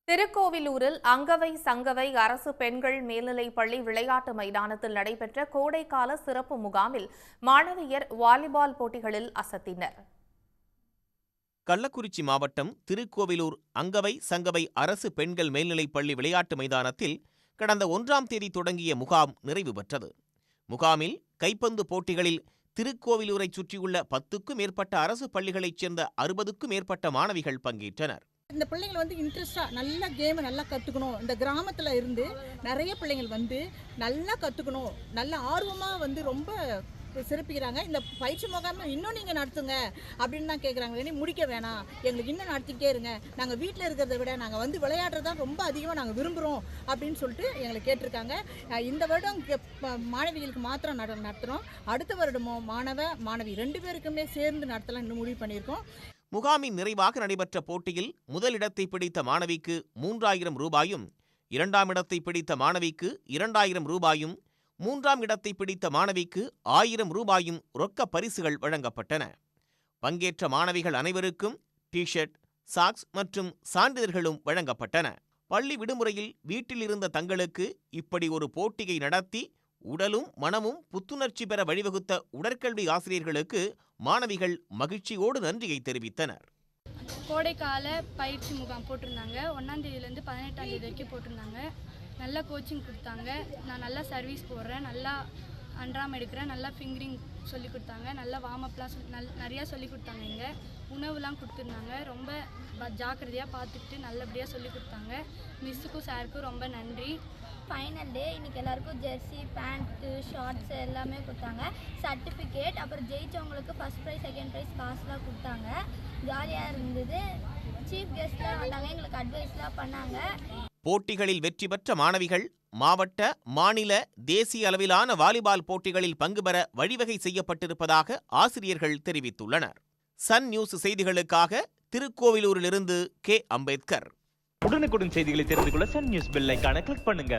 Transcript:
திருக்கோவிலூரில் அங்கவை சங்கவை அரசு பெண்கள் மேல்நிலைப் பள்ளி விளையாட்டு மைதானத்தில் நடைபெற்ற கோடைக்கால சிறப்பு முகாமில் மாணவியர் வாலிபால் போட்டிகளில் அசத்தினர். கள்ளக்குறிச்சி மாவட்டம் திருக்கோவிலூர் அங்கவை சங்கவை அரசு பெண்கள் மேல்நிலைப் பள்ளி விளையாட்டு மைதானத்தில் கடந்த 1ஆம் தேதி தொடங்கிய முகாம் நிறைவு பெற்றது. முகாமில் கைப்பந்து போட்டிகளில் திருக்கோவிலூரைச் சுற்றியுள்ள 10க்கும் மேற்பட்ட அரசு பள்ளிகளைச் சேர்ந்த 60க்கும் மேற்பட்ட மாணவிகள் பங்கேற்றனர். இந்த பிள்ளைங்கள் இன்ட்ரெஸ்டாக நல்லா கேமை நல்லா கற்றுக்கணும். இந்த கிராமத்தில் இருந்து நிறைய பிள்ளைங்கள் நல்லா கற்றுக்கணும், நல்ல ஆர்வமாக ரொம்ப சிறப்பிக்கிறாங்க. இந்த பயிற்சி முகாம் இன்னும் நீங்கள் நடத்துங்க அப்படின்னு தான் கேட்குறாங்க. இனி முடிக்க வேணாம், எங்களுக்கு இன்னும் நடத்திக்கிட்டே இருங்க, நாங்கள் வீட்டில் இருக்கிறத விட நாங்கள் விளையாடுறது தான் ரொம்ப அதிகமாக நாங்கள் விரும்புகிறோம் அப்படின்னு சொல்லிட்டு எங்களை கேட்டிருக்காங்க. இந்த வருடம் மாணவிகளுக்கு மாத்திரம் நடத்துகிறோம். அடுத்த வருடமும் மாணவி 2 பேருக்குமே சேர்ந்து நடத்தலாம் இன்னும் முடிவு பண்ணியிருக்கோம். முகாமின் நிறைவாக நடைபெற்ற போட்டியில் முதலிடத்தை பிடித்த மாணவிக்கு 3000 ரூபாயும், 2ஆம் இடத்தை பிடித்த மாணவிக்கு 2000 ரூபாயும், 3ஆம் இடத்தை பிடித்த மாணவிக்கு 1000 ரூபாயும் ரொக்க பரிசுகள் வழங்கப்பட்டன. பங்கேற்ற மாணவிகள் அனைவருக்கும் டி-ஷர்ட், சாக்ஸ் மற்றும் சான்றிதழ்களும் வழங்கப்பட்டன. பள்ளி விடுமுறையில் வீட்டில் இருந்த தங்களுக்கு இப்படி ஒரு போட்டியை நடத்தி உடலும் மனமும் புத்துணர்ச்சி பெற வழிவகுத்த உடற்கல்வி ஆசிரியர்களுக்கு மாணவிகள் மகிழ்ச்சியோடு நன்றியை தெரிவித்தனர். கோடைக்கால பயிற்சி முகாம் போட்டிருந்தாங்க. 1ஆம் தேதியிலேருந்து 18ஆம் தேதி வரைக்கும் போட்டிருந்தாங்க. நல்லா கோச்சிங் கொடுத்தாங்க. நான் நல்லா சர்வீஸ் போடுறேன், நல்லா அன்றாம் எடுக்கிறேன், நல்லா ஃபிங்கரிங் சொல்லி கொடுத்தாங்க, நல்லா வார்ம்அப்லாம் நிறையா சொல்லி கொடுத்தாங்க. இங்கே உணவுலாம் கொடுத்துருந்தாங்க. ரொம்ப ஜாக்கிரதையாக பார்த்துக்கிட்டு நல்லபடியாக சொல்லி கொடுத்தாங்க. மிஸ்ஸுக்கும் சாருக்கும் ரொம்ப நன்றி. ஃபைனல் டே இன்றைக்கி எல்லாருக்கும் ஜெர்சி, பேண்ட்டு, ஷார்ட்ஸு எல்லாமே கொடுத்தாங்க. சர்டிஃபிகேட், அப்புறம் ஜெயித்தவங்களுக்கு ஃபஸ்ட் ப்ரைஸ், செகண்ட் ப்ரைஸ் காசுலாம் கொடுத்தாங்க. ஜாலியாக இருந்தது. சீஃப் கெஸ்ட்லாம் வந்தாங்க, எங்களுக்கு அட்வைஸ்லாம் பண்ணாங்க. போட்டிகளில் வெற்றி பெற்ற மாணவிகள் மாவட்ட, மாநில, தேசிய அளவிலான வாலிபால் போட்டிகளில் பங்கு பெற வழிவகை செய்யப்பட்டிருப்பதாக ஆசிரியர்கள் தெரிவித்துள்ளனர். சன் நியூஸ் செய்திகளுக்காக திருக்கோவிலூரிலிருந்து கே. அம்பேத்கர். உடனுக்குடன் செய்திகளை தெரிந்து கொள்ள சன் நியூஸ் பெல் ஐகானை கிளிக் பண்ணுங்க.